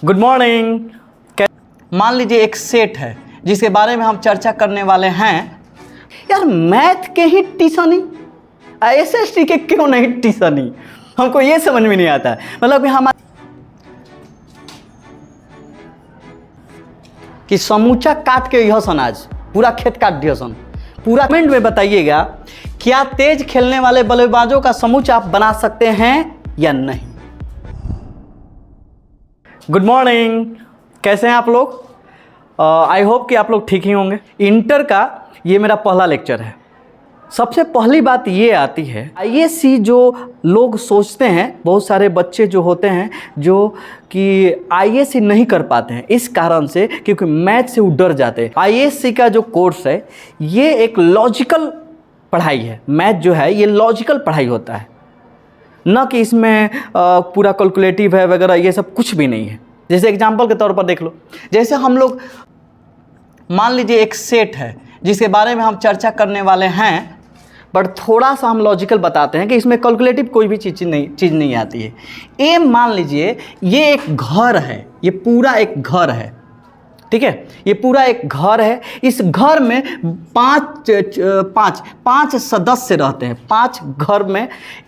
Good morning. मान लीजिए एक सेट है जिसके बारे में हम चर्चा करने वाले हैं। यार मैथ के ही ट्यूशनी, एसएसटी के क्यों नहीं ट्यूशनी, हमको ये समझ में नहीं आता है। मतलब कि हमारा कि समूचा काट के यह सन, आज पूरा खेत काट दिया सन। पूरा कमेंट में बताइएगा, क्या तेज खेलने वाले बल्लेबाजों का समूचा आप बना सकते हैं या नहीं। गुड मॉर्निंग, कैसे हैं आप लोग? आई होप कि आप लोग ठीक ही होंगे। इंटर का ये मेरा पहला लेक्चर है। सबसे पहली बात ये आती है, आईएससी जो लोग सोचते हैं, बहुत सारे बच्चे जो होते हैं जो कि आईएससी नहीं कर पाते हैं इस कारण से क्योंकि मैथ से वो डर जाते हैं। आईएससी का जो कोर्स है ये एक लॉजिकल पढ़ाई है। मैथ जो है ये लॉजिकल पढ़ाई होता है, न कि इसमें पूरा कैलकुलेटिव है वगैरह, ये सब कुछ भी नहीं है। जैसे एग्जांपल के तौर पर देख लो, जैसे हम लोग मान लीजिए एक सेट है जिसके बारे में हम चर्चा करने वाले हैं, बट थोड़ा सा हम लॉजिकल बताते हैं कि इसमें कैलकुलेटिव कोई भी चीज़ नहीं आती है। ए मान लीजिए ये एक घर है, ये पूरा एक घर है, ठीक है, ये पूरा एक घर है। इस घर में पाँच सदस्य रहते हैं।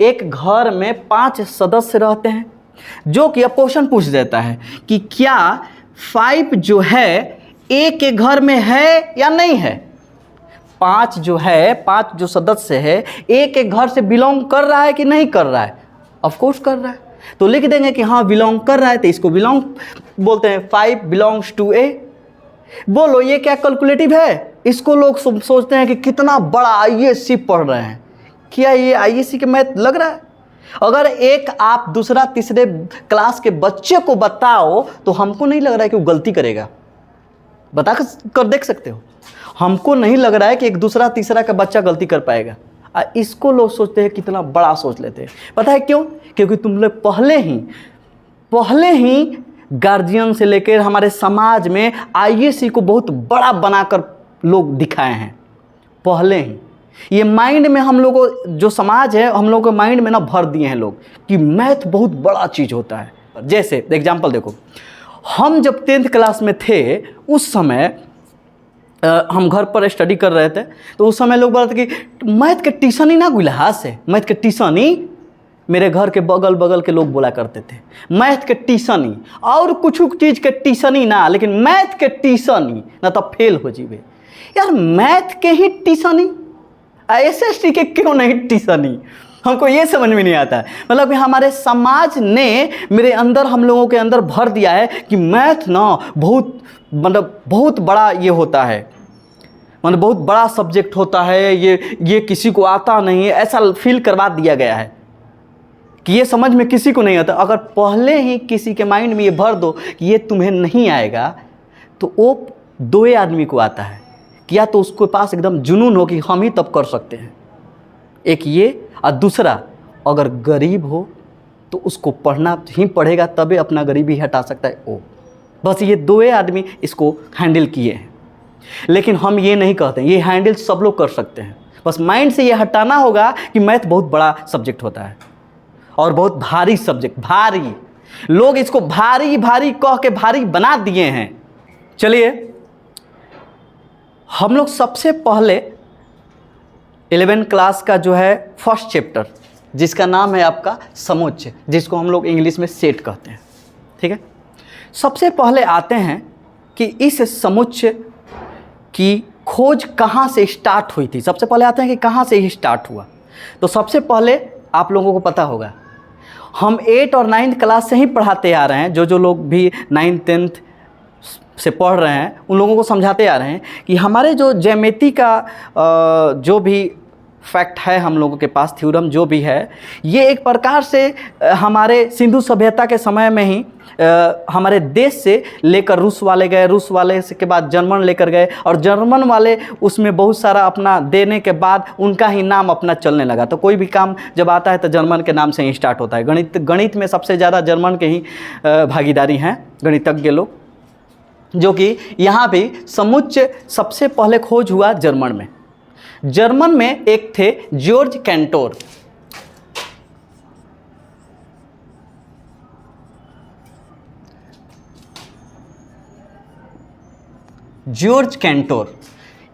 एक घर में 5 सदस्य रहते हैं, जो कि अब क्वेश्चन पूछ देता है कि क्या 5 जो है ए के घर में है या नहीं है। 5 जो सदस्य है ए के घर से बिलोंग कर रहा है कि नहीं कर रहा है। ऑफ कोर्स कर रहा है, तो लिख देंगे कि हाँ बिलोंग कर रहा है, तो इसको बिलोंग बोलते हैं। 5 बिलोंग्स टू ए। बोलो ये क्या कैलकुलेटिव है? इसको लोग सोचते हैं कि कितना बड़ा आईएससी पढ़ रहे हैं। क्या ये आईएससी के मैथ लग रहा है? अगर एक आप दूसरा तीसरे क्लास के बच्चे को बताओ तो हमको नहीं लग रहा है कि वो गलती करेगा। बता कर देख सकते हो, हमको नहीं लग रहा है कि एक दूसरा तीसरा का बच्चा गलती कर पाएगा। इसको लोग सोचते हैं कितना बड़ा सोच लेते हैं। पता है क्यों? क्योंकि तुम लोग पहले ही गार्जियन से लेकर हमारे समाज में आईएससी को बहुत बड़ा बनाकर लोग दिखाए हैं। पहले ही ये माइंड में हम लोग को, जो समाज है हम लोग के माइंड में ना भर दिए हैं लोग कि मैथ बहुत बड़ा चीज़ होता है। जैसे एग्जाम्पल देखो, हम जब 10th क्लास में थे उस समय हम घर पर स्टडी कर रहे थे, तो उस समय लोग बोलते कि मैथ के ट्यूशन ही ना गुलहा से, मैथ के ट्यूशन ही। मेरे घर के बगल के लोग बोला करते थे मैथ के ट्यूशन ही, और कुछ चीज़ के ट्यूशन ही ना, लेकिन मैथ के ट्यूशन ही ना तो फेल हो जीवे। यार मैथ के ही ट्यूशन ही, एसएसटी के क्यों नहीं ट्यूशन ही, हमको ये समझ में नहीं आता है। मतलब कि हमारे समाज ने मेरे अंदर, हम लोगों के अंदर भर दिया है कि मैथ ना बहुत बड़ा ये होता है, मतलब बहुत बड़ा सब्जेक्ट होता है, ये किसी को आता नहीं है, ऐसा फील करवा दिया गया है कि ये समझ में किसी को नहीं आता। अगर पहले ही किसी के माइंड में ये भर दो कि ये तुम्हें नहीं आएगा, तो वो 2 आदमी को आता है कि या तो उसके पास एकदम जुनून हो कि हम ही तब कर सकते हैं, एक ये, और दूसरा अगर गरीब हो तो उसको पढ़ना ही पड़ेगा, तभी अपना गरीबी हटा सकता है वो। बस ये 2 आदमी इसको हैंडल किए हैं। लेकिन हम ये नहीं कहते, ये हैंडल सब लोग कर सकते हैं। बस माइंड से ये हटाना होगा कि मैथ बहुत बड़ा सब्जेक्ट होता है और बहुत भारी सब्जेक्ट, भारी। लोग इसको भारी भारी कह के भारी बना दिए हैं। चलिए हम लोग सबसे पहले 11th क्लास का जो है फर्स्ट चैप्टर, जिसका नाम है आपका समुच्चय, जिसको हम लोग इंग्लिश में सेट कहते हैं, ठीक है। सबसे पहले आते हैं कि इस समुच्चय की खोज कहाँ से स्टार्ट हुई थी। सबसे पहले आते हैं कि कहाँ से ही स्टार्ट हुआ। तो सबसे पहले आप लोगों को पता होगा, हम 8th और 9th क्लास से ही पढ़ाते आ रहे हैं। जो लोग भी 9th 10th से पढ़ रहे हैं उन लोगों को समझाते आ रहे हैं कि हमारे जो ज्यामिति का जो भी फैक्ट है हम लोगों के पास, थ्योरम जो भी है, ये एक प्रकार से हमारे सिंधु सभ्यता के समय में ही हमारे देश से लेकर रूस वाले गए, रूस वाले के बाद जर्मन लेकर गए, और जर्मन वाले उसमें बहुत सारा अपना देने के बाद उनका ही नाम अपना चलने लगा। तो कोई भी काम जब आता है तो जर्मन के नाम से ही स्टार्ट होता है। गणित में सबसे ज़्यादा जर्मन के ही भागीदारी हैं, गणितज्ञ लोग, जो कि यहाँ भी समुच्चय सबसे पहले खोज हुआ जर्मन में। जर्मन में एक थे जॉर्ज कैंटोर। George Centaur.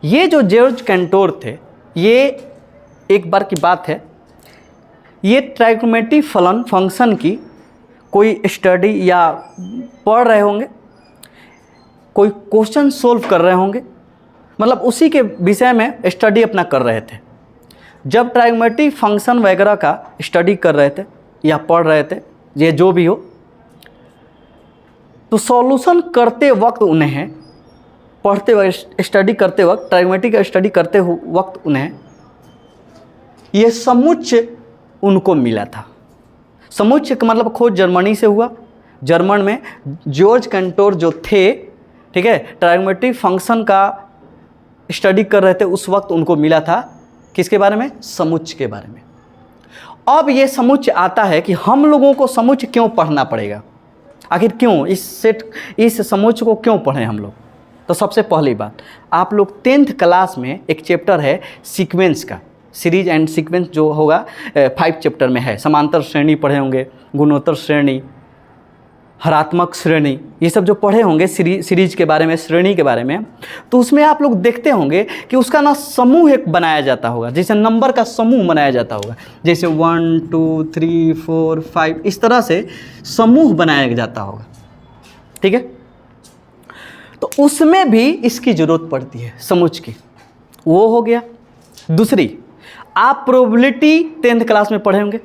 ये जो जॉर्ज कैंटोर थे, ये एक बार की बात है, ये ट्राइगोनोमेट्री फंक्शन की कोई स्टडी या पढ़ रहे होंगे, कोई क्वेश्चन सोल्व कर रहे होंगे, मतलब उसी के विषय में स्टडी अपना कर रहे थे। जब ट्राइगोनोमेट्री फंक्शन वगैरह का स्टडी कर रहे थे या पढ़ रहे थे, ये जो भी हो, तो सॉल्यूशन करते वक्त उन्हें, पढ़ते वक्त, स्टडी करते वक्त, ट्राइगोनोमेट्री का स्टडी करते वक्त उन्हें ये समुच्चय उनको मिला था। समुच्चय का मतलब खोज जर्मनी से हुआ। जर्मन में जॉर्ज कैंटोर जो थे, ठीक है, ट्राइगोनोमेट्री फंक्शन का स्टडी कर रहे थे, उस वक्त उनको मिला था किसके बारे में? समुच्चय के बारे में। अब ये समुच्चय आता है कि हम लोगों को समुच्चय क्यों पढ़ना पड़ेगा, आखिर क्यों इस समुच्चय को क्यों पढ़ें हम लोग? तो सबसे पहली बात, आप लोग 10th क्लास में एक चैप्टर है सीक्वेंस का, सीरीज एंड सीक्वेंस जो होगा 5 चैप्टर में है। समांतर श्रेणी पढ़े होंगे, गुणोत्तर श्रेणी, हरात्मक श्रेणी, ये सब जो पढ़े होंगे सीरीज के बारे में, श्रेणी के बारे में, तो उसमें आप लोग देखते होंगे कि उसका ना समूह एक बनाया जाता होगा, जैसे नंबर का समूह बनाया जाता होगा, जैसे 1 2 3 4 5, इस तरह से समूह बनाया जाता होगा, ठीक है। तो उसमें भी इसकी ज़रूरत पड़ती है, समुच्चय की। वो हो गया। दूसरी, आप प्रोबेबिलिटी 10th क्लास में पढ़े होंगे,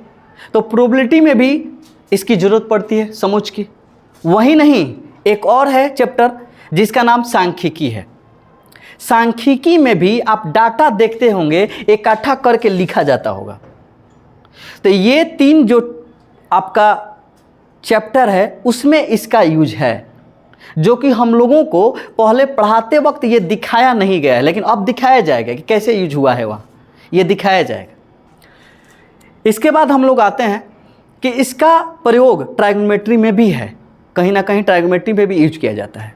तो प्रोबेबिलिटी में भी इसकी ज़रूरत पड़ती है, समुच्चय की। वही नहीं, एक और है चैप्टर जिसका नाम सांख्यिकी है। सांख्यिकी में भी आप डाटा देखते होंगे, इकट्ठा करके लिखा जाता होगा। तो ये 3 जो आपका चैप्टर है, उसमें इसका यूज है, जो कि हम लोगों को पहले पढ़ाते वक्त ये दिखाया नहीं गया है, लेकिन अब दिखाया जाएगा कि कैसे यूज हुआ है, वहाँ ये दिखाया जाएगा। इसके बाद हम लोग आते हैं कि इसका प्रयोग ट्राइगोनोमेट्री में भी है, कहीं ना कहीं ट्राइगोनोमेट्री में भी यूज किया जाता है,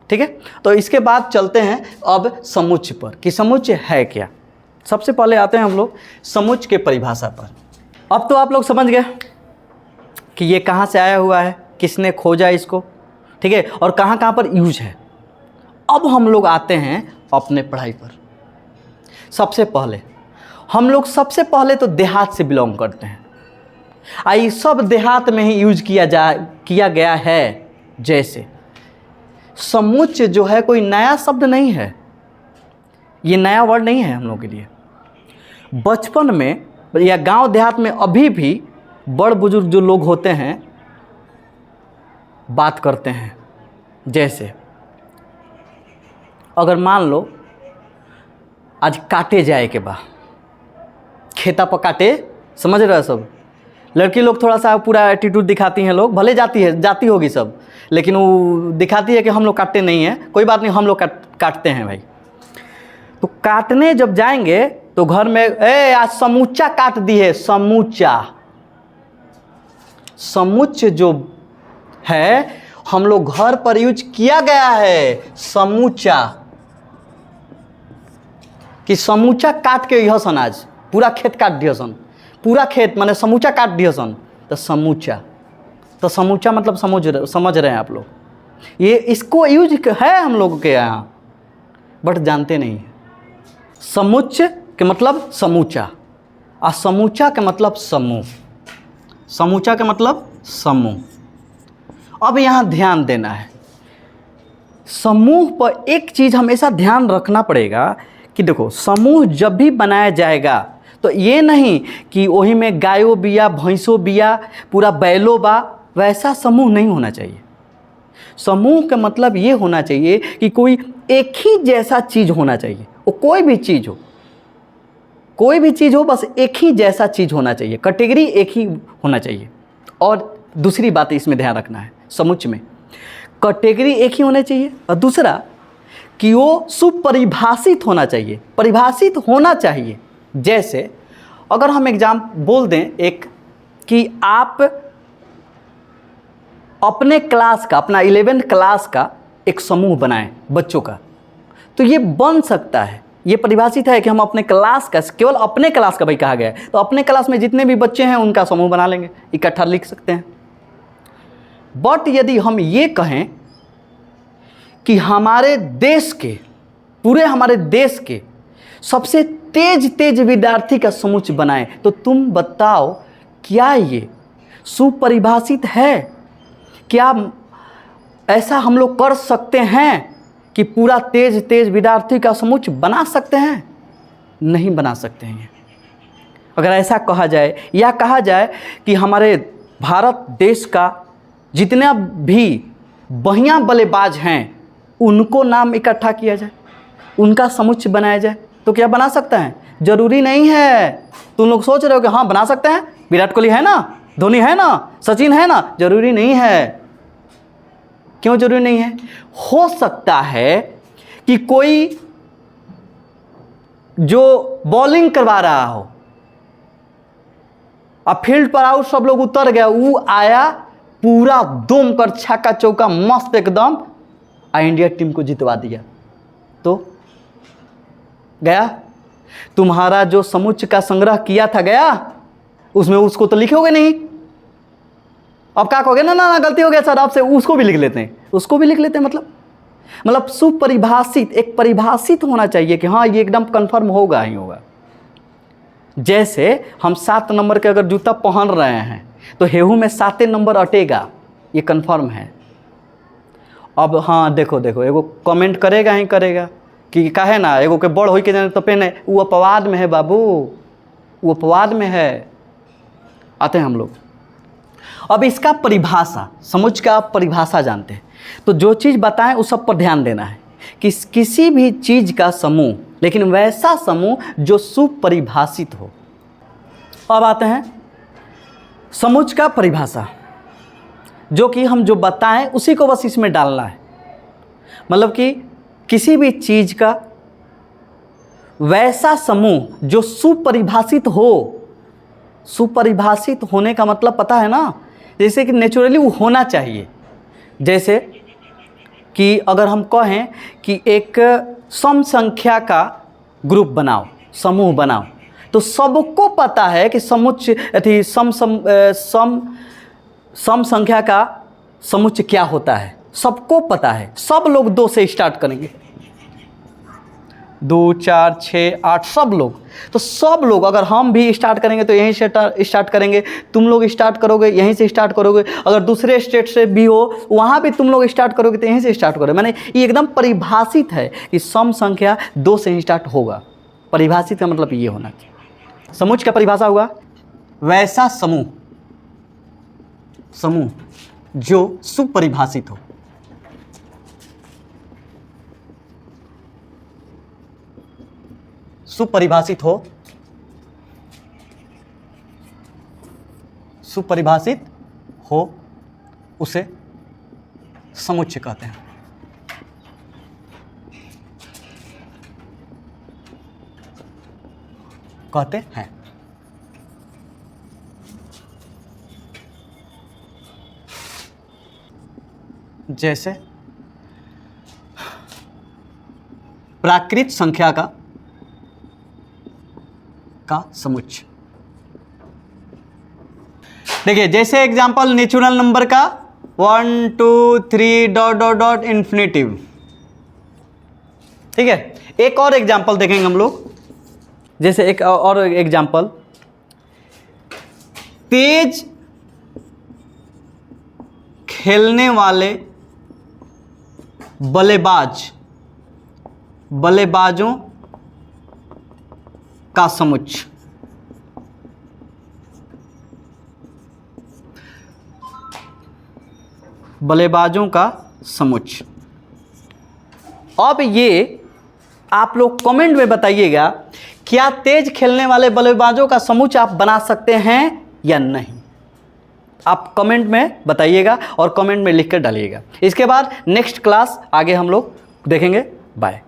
ठीक है। तो इसके बाद चलते हैं अब समुच्चय पर, कि समुच्चय है क्या। सबसे पहले आते हैं हम लोग समुच्चय के परिभाषा पर। अब तो आप लोग समझ गए कि ये कहाँ से आया हुआ है, किसने खोजा इसको, ठीक है, और कहाँ कहाँ पर यूज है। अब हम लोग आते हैं अपने पढ़ाई पर। सबसे पहले हम लोग तो देहात से बिलोंग करते हैं, आई सब देहात में ही यूज किया गया है। जैसे समुच्चय जो है कोई नया शब्द नहीं है, ये नया वर्ड नहीं है हम लोग के लिए। बचपन में या गांव देहात में अभी भी बड़ बुजुर्ग जो लोग होते हैं बात करते हैं। जैसे अगर मान लो आज काटे जाए के बाद, खेता पर काटे, समझ रहे हो सब। लड़की लोग थोड़ा सा पूरा एटीट्यूड दिखाती हैं, लोग भले जाती होगी सब, लेकिन वो दिखाती है कि हम लोग काटते नहीं हैं। कोई बात नहीं, हम लोग काटते हैं भाई। तो काटने जब जाएंगे तो घर में आज समूचा काट दी है, समुच्चय जो है हम लोग घर पर यूज किया गया है, समूचा, कि समूचा काट के यह सन, आज पूरा खेत काट दिया सन, पूरा खेत माने समूचा काट दिया सन, तो समूचा। तो समूचा मतलब समझ रहे हैं आप लोग, ये इसको यूज है हम लोगों के यहाँ, बट जानते नहीं हैं। समुच्चय के मतलब समूचा, और समूचा के मतलब समूह, समूचा के मतलब समूह। अब यहाँ ध्यान देना है, समूह पर एक चीज़ हमेशा ध्यान रखना पड़ेगा कि देखो, समूह जब भी बनाया जाएगा तो ये नहीं कि वही में गायो बिया, भैंसो बिया, पूरा बैलो बा, वैसा समूह नहीं होना चाहिए। समूह का मतलब ये होना चाहिए कि कोई एक ही जैसा चीज़ होना चाहिए, वो कोई भी चीज़ हो, बस एक ही जैसा चीज़ होना चाहिए, कैटेगरी एक ही होना चाहिए। और दूसरी बात इसमें ध्यान रखना है, समुच्चय में कैटेगरी एक ही होना चाहिए, और दूसरा कि वो सुपरिभाषित होना चाहिए, परिभाषित होना चाहिए। जैसे अगर हम एग्जाम बोल दें एक, कि आप अपने क्लास का, अपना 11th क्लास का एक समूह बनाएं बच्चों का, तो ये बन सकता है, ये परिभाषित है कि हम अपने क्लास का, केवल अपने क्लास का भाई कहा गया है, तो अपने क्लास में जितने भी बच्चे हैं उनका समूह बना लेंगे, इकट्ठा लिख सकते हैं। बट यदि हम ये कहें कि हमारे देश के, पूरे हमारे देश के सबसे तेज विद्यार्थी का समुच्चय बनाए, तो तुम बताओ क्या ये सुपरिभाषित है? क्या ऐसा हम लोग कर सकते हैं कि पूरा तेज विद्यार्थी का समुच्चय बना सकते हैं? नहीं बना सकते हैं। अगर ऐसा कहा जाए या कहा जाए कि हमारे भारत देश का जितना भी बढ़िया बल्लेबाज हैं उनको नाम इकट्ठा किया जाए, उनका समुच्चय बनाया जाए, तो क्या बना सकते हैं? जरूरी नहीं है। तुम लोग सोच रहे हो कि हाँ बना सकते हैं, विराट कोहली है ना, धोनी है ना, सचिन है ना, जरूरी नहीं है। क्यों जरूरी नहीं है? हो सकता है कि कोई जो बॉलिंग करवा रहा हो, अब फील्ड पर आउट सब लोग उतर गया, वो आया पूरा दुम कर छक्का चौका मस्त एकदम, इंडिया टीम को जितवा दिया, तो गया। तुम्हारा जो समुच्चय का संग्रह किया था गया, उसमें उसको तो लिखोगे नहीं। अब क्या कहोगे? ना गलती हो गया सर आपसे, उसको भी लिख लेते हैं, उसको भी लिख लेते हैं। मतलब सुपरिभाषित, एक परिभाषित होना चाहिए कि हाँ ये एकदम कंफर्म होगा ही होगा। जैसे हम 7 नंबर के अगर जूता पहन रहे हैं तो हेहू में 7 नंबर अटेगा, ये कंफर्म है। अब हाँ देखो एगो कमेंट करेगा ही करेगा कि काहे ना एगो के बड़ होई के जाने तो पहने, वो अपवाद में है बाबू, वो अपवाद में है। आते हैं हम लोग अब इसका परिभाषा, समुच्चय का परिभाषा जानते हैं। तो जो चीज़ बताएं उस सब पर ध्यान देना है कि किसी भी चीज़ का समूह, लेकिन वैसा समूह जो सुपरिभाषित हो। अब आते हैं समुच्चय का परिभाषा, जो कि हम जो बताएं उसी को बस इसमें डालना है। मतलब कि किसी भी चीज़ का वैसा समूह जो सुपरिभाषित हो। सुपरिभाषित होने का मतलब पता है ना, जैसे कि नेचुरली वो होना चाहिए। जैसे कि अगर हम कहें कि एक सम संख्या का ग्रुप बनाओ, समूह बनाओ, तो सबको पता है कि समुच्चय सम संख्या का समुच्चय क्या होता है, सबको पता है। सब लोग 2 से स्टार्ट करेंगे, 2, 4, 6, 8 सब लोग। तो सब लोग, अगर हम भी स्टार्ट करेंगे तो यहीं से स्टार्ट करेंगे, तुम लोग स्टार्ट करोगे यहीं से स्टार्ट करोगे, अगर दूसरे स्टेट से भी हो वहाँ भी तुम लोग स्टार्ट करोगे तो यहीं से स्टार्ट करोगे। मैंने ये एकदम परिभाषित है कि सम संख्या 2 से ही स्टार्ट होगा। परिभाषित का मतलब ये होना चाहिए। समुच्चय का परिभाषा हुआ वैसा समूह जो सुपरिभाषित हो। सुपरिभाषित हो उसे समुच्चय कहते हैं। जैसे प्राकृत संख्या का समुच्चय। देखिए जैसे एग्जांपल नेचुरल नंबर का 1 2 3 ... इन्फिनिटिव। ठीक है, एक और एग्जांपल देखेंगे हम लोग। जैसे एक और एग्जांपल, तेज खेलने वाले बल्लेबाजों का समुच्चय। बल्लेबाजों का समुच्चय। अब ये आप लोग कमेंट में बताइएगा, क्या तेज खेलने वाले बल्लेबाजों का समुच्चय आप बना सकते हैं या नहीं? आप कमेंट में बताइएगा और कमेंट में लिख कर डालिएगा। इसके बाद नेक्स्ट क्लास आगे हम लोग देखेंगे। बाय।